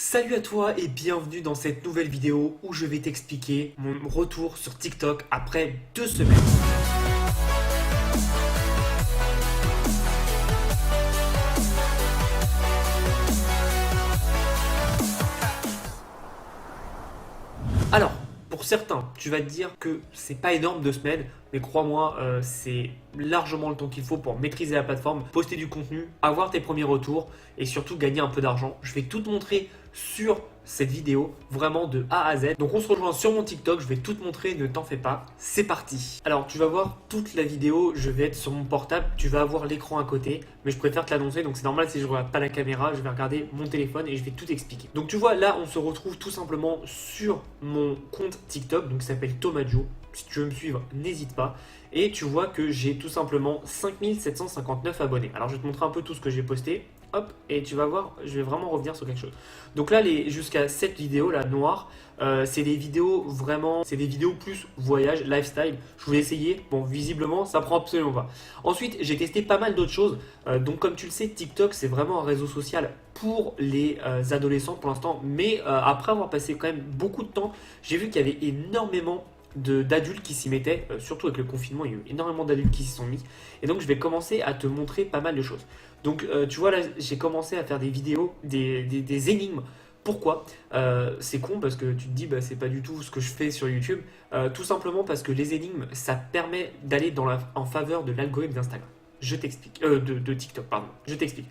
Salut à toi et bienvenue dans cette nouvelle vidéo où je vais t'expliquer mon retour sur TikTok après 2 semaines. Alors, pour certains, tu vas te dire que c'est pas énorme 2 semaines, mais crois-moi, c'est largement le temps qu'il faut pour maîtriser la plateforme, poster du contenu, avoir tes premiers retours et surtout gagner un peu d'argent. Je vais tout te montrer sur cette vidéo, vraiment de A à Z. Donc on se rejoint sur mon TikTok, je vais tout te montrer, ne t'en fais pas. C'est parti. Alors tu vas voir toute la vidéo, je vais être sur mon portable, tu vas avoir l'écran à côté, mais je préfère te l'annoncer, donc c'est normal si je ne regarde pas la caméra, je vais regarder mon téléphone et je vais tout expliquer. Donc tu vois, là on se retrouve tout simplement sur mon compte TikTok, donc ça s'appelle Tomajo. Si tu veux me suivre, n'hésite pas. Et tu vois que j'ai tout simplement 5759 abonnés. Alors je vais te montrer un peu tout ce que j'ai posté. Hop, et tu vas voir, je vais vraiment revenir sur quelque chose. Donc là, jusqu'à cette vidéo là, noire, c'est des vidéos vraiment, c'est des vidéos plus voyage, lifestyle. Je voulais essayer, bon, visiblement, ça prend absolument pas. Ensuite, j'ai testé pas mal d'autres choses. Donc comme tu le sais, TikTok, c'est vraiment un réseau social pour les adolescents pour l'instant. Mais après avoir passé quand même beaucoup de temps, j'ai vu qu'il y avait énormément d'adultes qui s'y mettaient, surtout avec le confinement, il y a eu énormément d'adultes qui s'y sont mis. Et donc je vais commencer à te montrer pas mal de choses. Donc tu vois là, j'ai commencé à faire des vidéos, des énigmes. Pourquoi c'est con parce que tu te dis bah, c'est pas du tout ce que je fais sur YouTube. Tout simplement parce que les énigmes, ça permet d'aller en faveur de l'algorithme d'Instagram. Je t'explique. De TikTok, pardon. Je t'explique.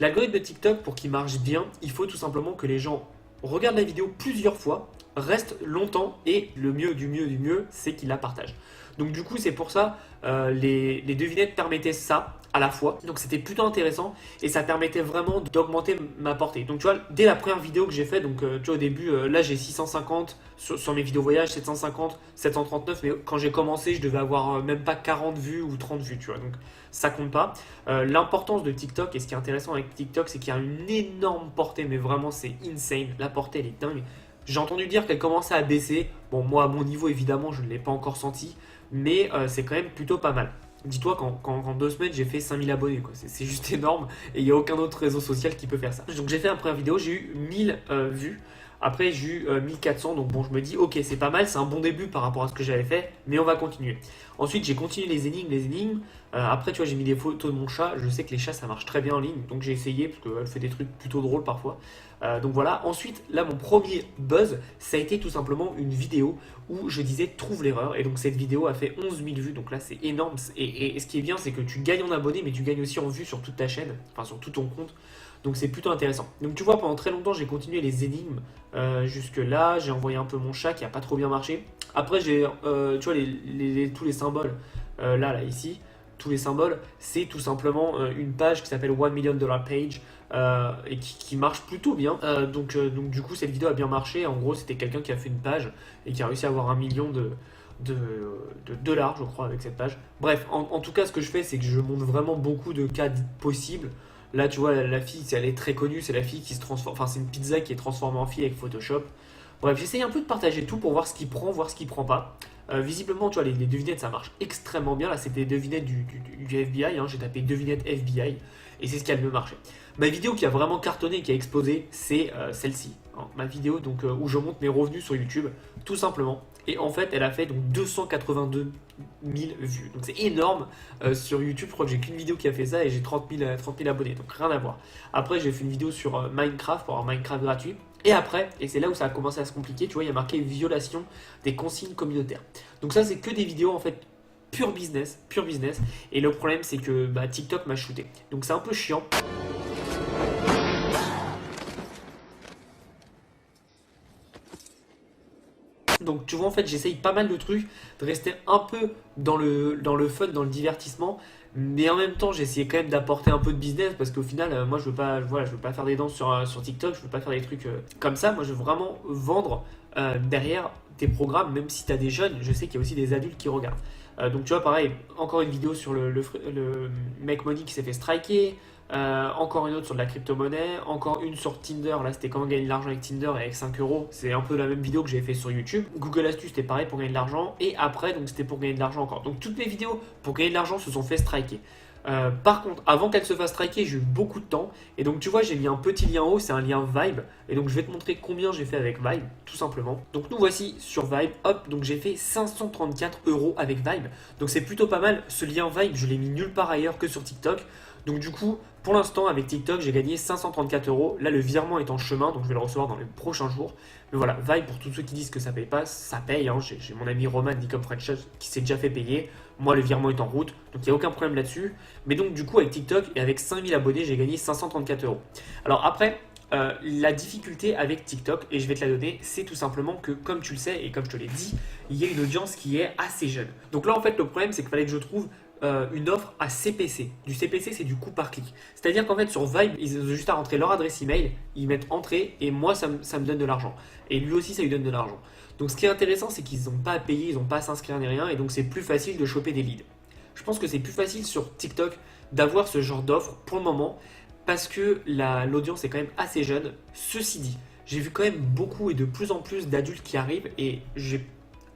L'algorithme de TikTok, pour qu'il marche bien, il faut tout simplement que les gens regardent la vidéo plusieurs fois, restent longtemps et le mieux du mieux, c'est qu'ils la partagent. Donc du coup, c'est pour ça, les devinettes permettaient ça à la fois. Donc c'était plutôt intéressant et ça permettait vraiment d'augmenter ma portée. Donc tu vois, dès la première vidéo que j'ai fait, donc tu vois au début, là j'ai 650 sur mes vidéos voyage, 750, 739, mais quand j'ai commencé, je devais avoir même pas 40 vues ou 30 vues, tu vois. Donc ça compte pas. L'importance de TikTok et ce qui est intéressant avec TikTok, c'est qu'il y a une énorme portée, mais vraiment c'est insane. La portée, elle est dingue. J'ai entendu dire qu'elle commençait à baisser. Bon, moi à mon niveau, évidemment, je ne l'ai pas encore senti, mais c'est quand même plutôt pas mal. Dis-toi qu'en 2 semaines, j'ai fait 5000 abonnés, quoi. C'est juste énorme et il n'y a aucun autre réseau social qui peut faire ça. Donc j'ai fait une première vidéo, j'ai eu 1000 vues. Après, j'ai eu 1400, donc bon, je me dis, ok, c'est pas mal, c'est un bon début par rapport à ce que j'avais fait, mais on va continuer. Ensuite, j'ai continué les énigmes. Après, tu vois, j'ai mis des photos de mon chat. Je sais que les chats, ça marche très bien en ligne, donc j'ai essayé parce qu'elle fait des trucs plutôt drôles parfois. Donc voilà. Ensuite, là, mon premier buzz, ça a été tout simplement une vidéo où je disais trouve l'erreur. Et donc, cette vidéo a fait 11 000 vues, donc là, c'est énorme. Et ce qui est bien, c'est que tu gagnes en abonnés, mais tu gagnes aussi en vues sur toute ta chaîne, enfin sur tout ton compte. Donc c'est plutôt intéressant. Donc tu vois, pendant très longtemps, j'ai continué les énigmes jusque là. J'ai envoyé un peu mon chat qui a pas trop bien marché. Après, j'ai, tu vois, tous les symboles là, ici. Tous les symboles, c'est tout simplement une page qui s'appelle 1 million dollar page et qui marche plutôt bien. Donc du coup, cette vidéo a bien marché. En gros, c'était quelqu'un qui a fait une page et qui a réussi à avoir 1 million de dollars, je crois, avec cette page. Bref, en tout cas, ce que je fais, c'est que je montre vraiment beaucoup de cas possibles. Là, tu vois, la fille, elle est très connue, c'est la fille qui se transforme, enfin, c'est une pizza qui est transformée en fille avec Photoshop. Bref, j'essaye un peu de partager tout pour voir ce qui prend, voir ce qui prend pas. Visiblement, tu vois, les devinettes, ça marche extrêmement bien. Là, c'était des devinettes du FBI, hein. J'ai tapé devinettes FBI et c'est ce qui a le mieux marché. Ma vidéo qui a vraiment cartonné, qui a explosé, c'est celle-ci, hein. Ma vidéo donc, où je monte mes revenus sur YouTube, tout simplement. Et en fait, elle a fait donc 282 000 vues. Donc c'est énorme sur YouTube. Je crois que j'ai qu'une vidéo qui a fait ça et j'ai 30 000 abonnés. Donc rien à voir. Après, j'ai fait une vidéo sur Minecraft pour avoir Minecraft gratuit. Et après, et c'est là où ça a commencé à se compliquer, tu vois, il y a marqué violation des consignes communautaires. Donc ça, c'est que des vidéos en fait pur business. Et le problème, c'est que bah, TikTok m'a shooté. Donc c'est un peu chiant. Donc tu vois, en fait, j'essaye pas mal de trucs, de rester un peu dans le fun, dans le divertissement, mais en même temps, j'essayais quand même d'apporter un peu de business parce qu'au final, moi, je veux pas, voilà, je veux pas faire des danses sur TikTok, je veux pas faire des trucs comme ça. Moi, je veux vraiment vendre derrière tes programmes, même si tu as des jeunes, je sais qu'il y a aussi des adultes qui regardent. Donc tu vois, pareil, encore une vidéo sur le mec Money qui s'est fait striker. Encore une autre sur de la crypto-monnaie, encore une sur Tinder, là c'était comment gagner de l'argent avec Tinder et avec 5 euros, c'est un peu la même vidéo que j'avais fait sur YouTube. Google Astuces c'était pareil pour gagner de l'argent, et après donc c'était pour gagner de l'argent encore. Donc toutes mes vidéos pour gagner de l'argent se sont fait striker. Par contre, avant qu'elle se fasse striker, j'ai eu beaucoup de temps. Et donc, tu vois, j'ai mis un petit lien en haut, c'est un lien Vibe. Et donc, je vais te montrer combien j'ai fait avec Vibe, tout simplement. Donc, nous voici sur Vibe. Hop, donc j'ai fait 534 euros avec Vibe. Donc, c'est plutôt pas mal. Ce lien Vibe, je l'ai mis nulle part ailleurs que sur TikTok. Donc, du coup, pour l'instant, avec TikTok, j'ai gagné 534 euros. Là, le virement est en chemin, donc je vais le recevoir dans les prochains jours. Mais voilà, Vibe, pour tous ceux qui disent que ça paye pas, ça paye. Hein. J'ai mon ami Roman d'Ecom French qui s'est déjà fait payer. Moi, le virement est en route, donc il n'y a aucun problème là-dessus. Mais donc, du coup, avec TikTok et avec 5000 abonnés, j'ai gagné 534 euros. Alors après, la difficulté avec TikTok, et je vais te la donner, c'est tout simplement que, comme tu le sais et comme je te l'ai dit, il y a une audience qui est assez jeune. Donc là, en fait, le problème, c'est qu'il fallait que je trouve une offre à CPC. Du CPC, c'est du coût par clic. C'est-à-dire qu'en fait, sur Vibe, ils ont juste à rentrer leur adresse email, ils mettent entrée, et moi, ça me donne de l'argent. Et lui aussi, ça lui donne de l'argent. Donc ce qui est intéressant, c'est qu'ils n'ont pas à payer, ils n'ont pas à s'inscrire ni rien, et donc c'est plus facile de choper des leads. Je pense que c'est plus facile sur TikTok d'avoir ce genre d'offre pour le moment, parce que l'audience est quand même assez jeune. Ceci dit, j'ai vu quand même beaucoup et de plus en plus d'adultes qui arrivent, et j'ai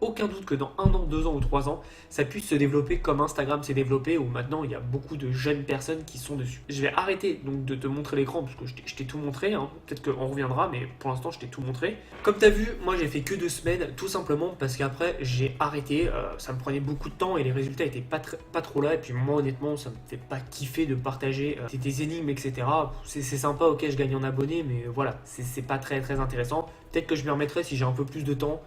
aucun doute que dans 1 an, 2 ans ou 3 ans, ça puisse se développer comme Instagram s'est développé, où maintenant il y a beaucoup de jeunes personnes qui sont dessus. Je vais arrêter donc de te montrer l'écran, parce que je t'ai tout montré, hein. Peut-être qu'on reviendra, mais pour l'instant je t'ai tout montré. Comme tu as vu, moi j'ai fait que 2 semaines, tout simplement parce qu'après j'ai arrêté, ça me prenait beaucoup de temps et les résultats étaient pas trop là, et puis moi honnêtement ça me fait pas kiffer de partager des énigmes, etc. C'est sympa, ok, je gagne en abonnés, mais voilà, c'est pas très intéressant. Peut-être que je m'y remettrai si j'ai un peu plus de temps.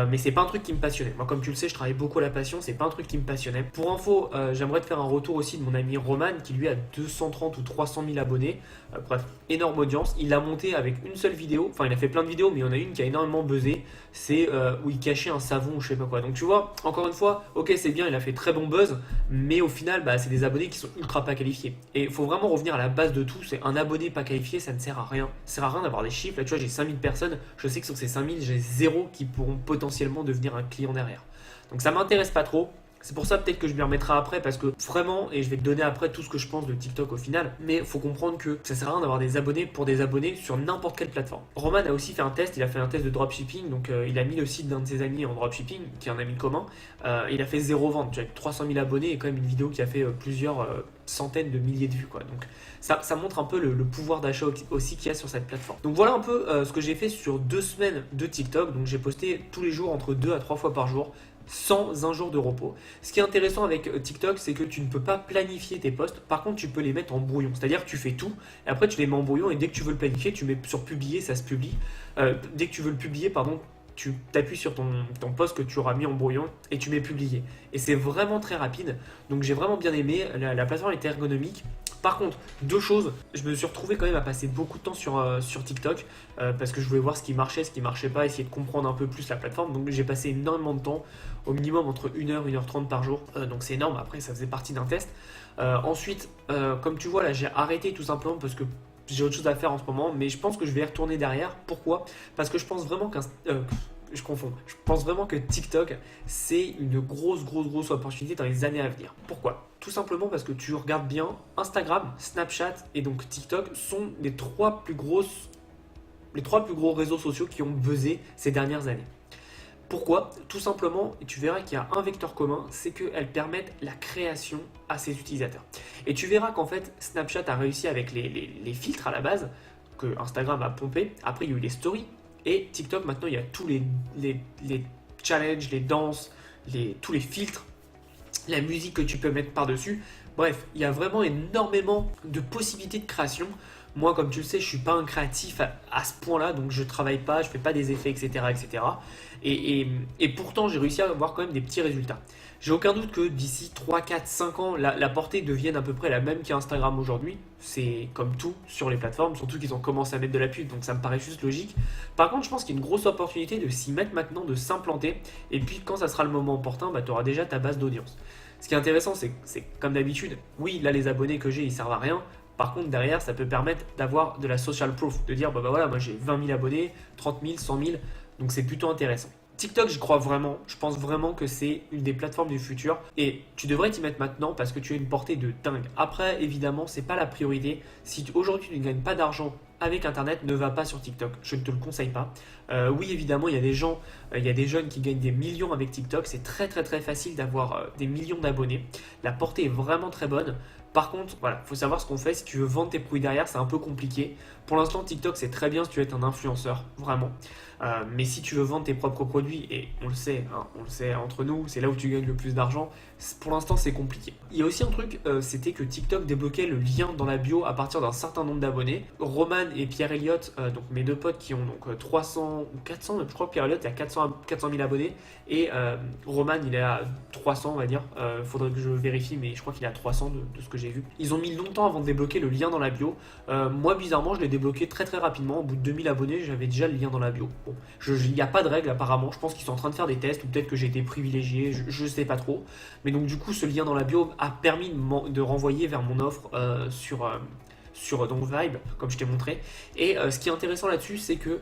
Mais c'est pas un truc qui me passionnait. Moi, comme tu le sais, je travaille beaucoup à la passion, c'est pas un truc qui me passionnait. Pour info, j'aimerais te faire un retour aussi de mon ami Roman qui lui a 230 ou 300 000 abonnés. Bref, énorme audience. Il l'a monté avec une seule vidéo. Enfin, il a fait plein de vidéos, mais il y en a une qui a énormément buzzé. C'est où il cachait un savon ou je sais pas quoi. Donc tu vois, encore une fois, ok, c'est bien, il a fait très bon buzz, mais au final, bah, c'est des abonnés qui sont ultra pas qualifiés. Et il faut vraiment revenir à la base de tout. C'est un abonné pas qualifié, ça ne sert à rien. Ça sert à rien d'avoir des chiffres. Là, tu vois, j'ai 5000 personnes. Je sais que sur ces 5000, j'ai zéro qui pourront potentiellement devenir un client derrière. Donc ça m'intéresse pas trop. C'est pour ça peut-être que je m'y remettrai après parce que vraiment, et je vais te donner après tout ce que je pense de TikTok au final, mais il faut comprendre que ça sert à rien d'avoir des abonnés pour des abonnés sur n'importe quelle plateforme. Roman a aussi fait un test, il a fait un test de dropshipping, donc il a mis le site d'un de ses amis en dropshipping, qui est un ami commun, il a fait 0 vente, tu as 300 000 abonnés et quand même une vidéo qui a fait plusieurs centaines de milliers de vues quoi. Donc ça montre un peu le pouvoir d'achat aussi qu'il y a sur cette plateforme. Donc voilà un peu ce que j'ai fait sur 2 semaines de TikTok, donc j'ai posté tous les jours entre 2 à 3 fois par jour, sans un jour de repos. Ce qui est intéressant avec TikTok, c'est que tu ne peux pas planifier tes posts. Par contre, tu peux les mettre en brouillon. C'est-à-dire que tu fais tout, et après tu les mets en brouillon, et dès que tu veux le planifier, tu mets sur publier, ça se publie. Dès que tu veux le publier, pardon, tu t'appuies sur ton post que tu auras mis en brouillon et tu mets publier. Et c'est vraiment très rapide. Donc j'ai vraiment bien aimé. La plateforme était ergonomique. Par contre, 2 choses, je me suis retrouvé quand même à passer beaucoup de temps sur TikTok parce que je voulais voir ce qui marchait pas, essayer de comprendre un peu plus la plateforme. Donc j'ai passé énormément de temps, au minimum entre 1h, 1h30 par jour. Donc c'est énorme, après ça faisait partie d'un test. Ensuite, comme tu vois là, j'ai arrêté tout simplement parce que j'ai autre chose à faire en ce moment, mais je pense que je vais y retourner derrière. Pourquoi ? Parce que je pense vraiment je confonds. Je pense vraiment que TikTok, c'est une grosse opportunité dans les années à venir. Pourquoi ? Tout simplement parce que tu regardes bien, Instagram, Snapchat et donc TikTok sont les trois plus gros réseaux sociaux qui ont buzzé ces dernières années. Pourquoi ? Tout simplement, tu verras qu'il y a un vecteur commun, c'est qu'elles permettent la création à ses utilisateurs. Et tu verras qu'en fait, Snapchat a réussi avec les filtres à la base, que Instagram a pompé. Après, il y a eu les stories. Et TikTok, maintenant, il y a tous les challenges, les danses, tous les filtres, la musique que tu peux mettre par-dessus. Bref, il y a vraiment énormément de possibilités de création. Moi, comme tu le sais, je ne suis pas un créatif à ce point-là, donc je ne travaille pas, je ne fais pas des effets, etc. Et pourtant, j'ai réussi à avoir quand même des petits résultats. J'ai aucun doute que d'ici 3, 4, 5 ans, la portée devienne à peu près la même qu'Instagram aujourd'hui. C'est comme tout sur les plateformes, surtout qu'ils ont commencé à mettre de la pub, donc ça me paraît juste logique. Par contre, je pense qu'il y a une grosse opportunité de s'y mettre maintenant, de s'implanter, et puis quand ça sera le moment opportun, tu auras déjà ta base d'audience. Ce qui est intéressant, c'est comme d'habitude, oui, là les abonnés que j'ai, ils servent à rien. Par contre, derrière, ça peut permettre d'avoir de la social proof, de dire, bah voilà, moi j'ai 20 000 abonnés, 30 000, 100 000, donc c'est plutôt intéressant. TikTok, j'y crois vraiment, je pense vraiment que c'est une des plateformes du futur et tu devrais t'y mettre maintenant parce que tu as une portée de dingue. Après, évidemment, c'est pas la priorité. Si aujourd'hui tu ne gagnes pas d'argent avec Internet, ne va pas sur TikTok, je ne te le conseille pas. Oui, évidemment, il y a des jeunes qui gagnent des millions avec TikTok, c'est très facile d'avoir des millions d'abonnés. La portée est vraiment très bonne. Par contre, voilà, faut savoir ce qu'on fait. Si tu veux vendre tes produits derrière, c'est un peu compliqué. Pour l'instant, TikTok, c'est très bien si tu veux être un influenceur, vraiment. Mais si tu veux vendre tes propres produits, et on le sait, hein, on le sait entre nous, c'est là où tu gagnes le plus d'argent, pour l'instant, c'est compliqué. Il y a aussi un truc, c'était que TikTok débloquait le lien dans la bio à partir d'un certain nombre d'abonnés. Roman et Pierre Elliott, donc mes deux potes qui ont donc 300 ou 400, même je crois que Pierre Elliott est à 400 000 abonnés, et Roman, il est à 300, on va dire. Faudrait que je vérifie, mais je crois qu'il est à 300 de ce que j'ai vu. Ils ont mis longtemps avant de débloquer le lien dans la bio. Moi, bizarrement, je l'ai débloqué très très rapidement. Au bout de 2000 abonnés, j'avais déjà le lien dans la bio. Bon, il n'y a pas de règle apparemment. Je pense qu'ils sont en train de faire des tests, ou peut-être que j'ai été privilégié, je sais pas trop. Mais donc du coup, ce lien dans la bio a permis de renvoyer vers mon offre sur donc Vibe, comme je t'ai montré. Et ce qui est intéressant là-dessus, c'est que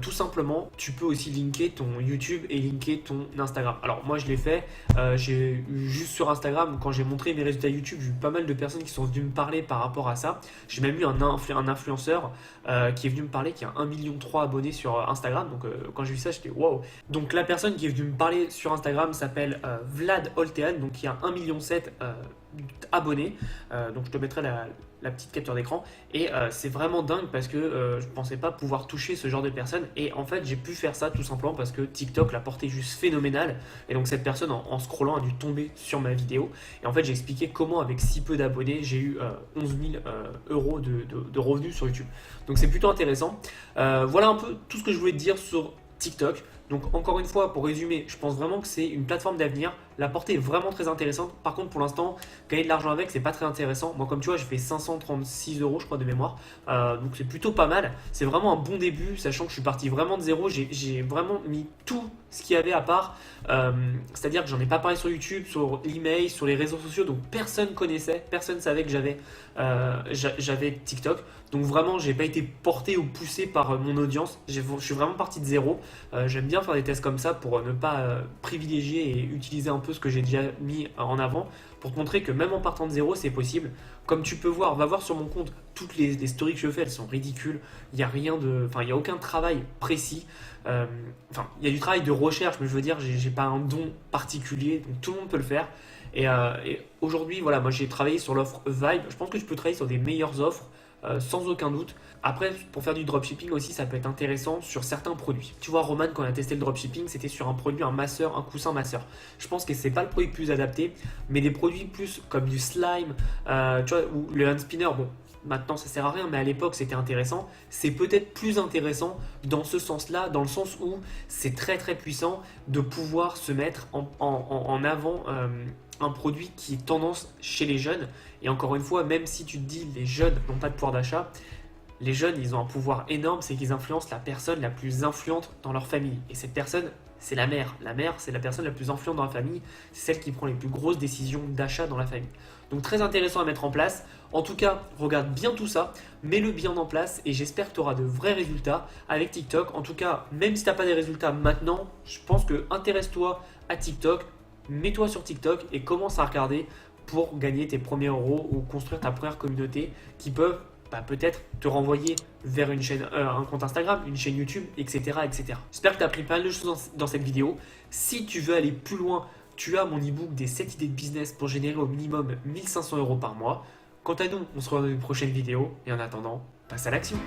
tout simplement, tu peux aussi linker ton YouTube et linker ton Instagram. Alors moi, je l'ai fait. J'ai eu juste sur Instagram, quand j'ai montré mes résultats YouTube, j'ai eu pas mal de personnes qui sont venues me parler par rapport à ça. J'ai même eu un influenceur qui est venu me parler, qui a 1,3 million abonnés sur Instagram. Donc quand j'ai vu ça, j'étais wow. Donc la personne qui est venue me parler sur Instagram s'appelle Vlad Oltean, donc qui a 1,7 million abonnés. Donc je te mettrai la petite capture d'écran, et c'est vraiment dingue parce que je pensais pas pouvoir toucher ce genre de personnes, et en fait j'ai pu faire ça tout simplement parce que TikTok l'a porté juste phénoménal, et donc cette personne en scrollant a dû tomber sur ma vidéo, et en fait j'ai expliqué comment avec si peu d'abonnés j'ai eu 11 000 euros de revenus sur YouTube. Donc c'est plutôt intéressant. Voilà un peu tout ce que je voulais te dire sur TikTok. Donc encore une fois, pour résumer, je pense vraiment que c'est une plateforme d'avenir. La portée est vraiment très intéressante. Par contre, pour l'instant, gagner de l'argent avec, c'est pas très intéressant. Moi, comme tu vois, j'ai fait 536 euros, je crois, de mémoire. Donc c'est plutôt pas mal. C'est vraiment un bon début, sachant que je suis parti vraiment de zéro. J'ai vraiment mis tout ce qu'il y avait à part. C'est-à-dire que j'en ai pas parlé sur YouTube, sur l'email, sur les réseaux sociaux. Donc personne connaissait, personne savait que j'avais TikTok. Donc vraiment, j'ai pas été porté ou poussé par mon audience. Je suis vraiment parti de zéro. J'aime bien faire des tests comme ça pour ne pas privilégier et utiliser un peu ce que j'ai déjà mis en avant, pour te montrer que même en partant de zéro, c'est possible. Comme tu peux voir, va voir sur mon compte, toutes les stories que je fais, elles sont ridicules. Il n'y a rien de, enfin, il y a aucun travail précis. Enfin, il y a du travail de recherche, mais je veux dire, j'ai pas un don particulier, donc tout le monde peut le faire. Et aujourd'hui, voilà, moi j'ai travaillé sur l'offre Vibe. Je pense que je peux travailler sur des meilleures offres. Sans aucun doute. Après, pour faire du dropshipping aussi, ça peut être intéressant sur certains produits. Tu vois, Roman, quand on a testé le dropshipping, c'était sur un produit, un masseur, un coussin masseur. Je pense que c'est pas le produit le plus adapté, mais des produits plus comme du slime, tu vois, ou le hand spinner. Bon, maintenant ça sert à rien, mais à l'époque c'était intéressant. C'est peut-être plus intéressant dans ce sens-là, dans le sens où c'est très très puissant de pouvoir se mettre en avant. Un produit qui est tendance chez les jeunes. Et encore une fois, même si tu te dis les jeunes n'ont pas de pouvoir d'achat, les jeunes, ils ont un pouvoir énorme, c'est qu'ils influencent la personne la plus influente dans leur famille. Et cette personne, c'est la mère. La mère, c'est la personne la plus influente dans la famille. C'est celle qui prend les plus grosses décisions d'achat dans la famille. Donc très intéressant à mettre en place. En tout cas, regarde bien tout ça, mets-le bien en place, et j'espère que tu auras de vrais résultats avec TikTok. En tout cas, même si tu n'as pas des résultats maintenant, je pense que intéresse-toi à TikTok. Mets-toi sur TikTok et commence à regarder pour gagner tes premiers euros ou construire ta première communauté qui peuvent peut-être te renvoyer vers une chaîne, un compte Instagram, une chaîne YouTube, etc. etc. J'espère que tu as appris pas mal de choses dans cette vidéo. Si tu veux aller plus loin, tu as mon ebook des 7 idées de business pour générer au minimum 1500 euros par mois. Quant à nous, on se revoit dans une prochaine vidéo, et en attendant, passe à l'action.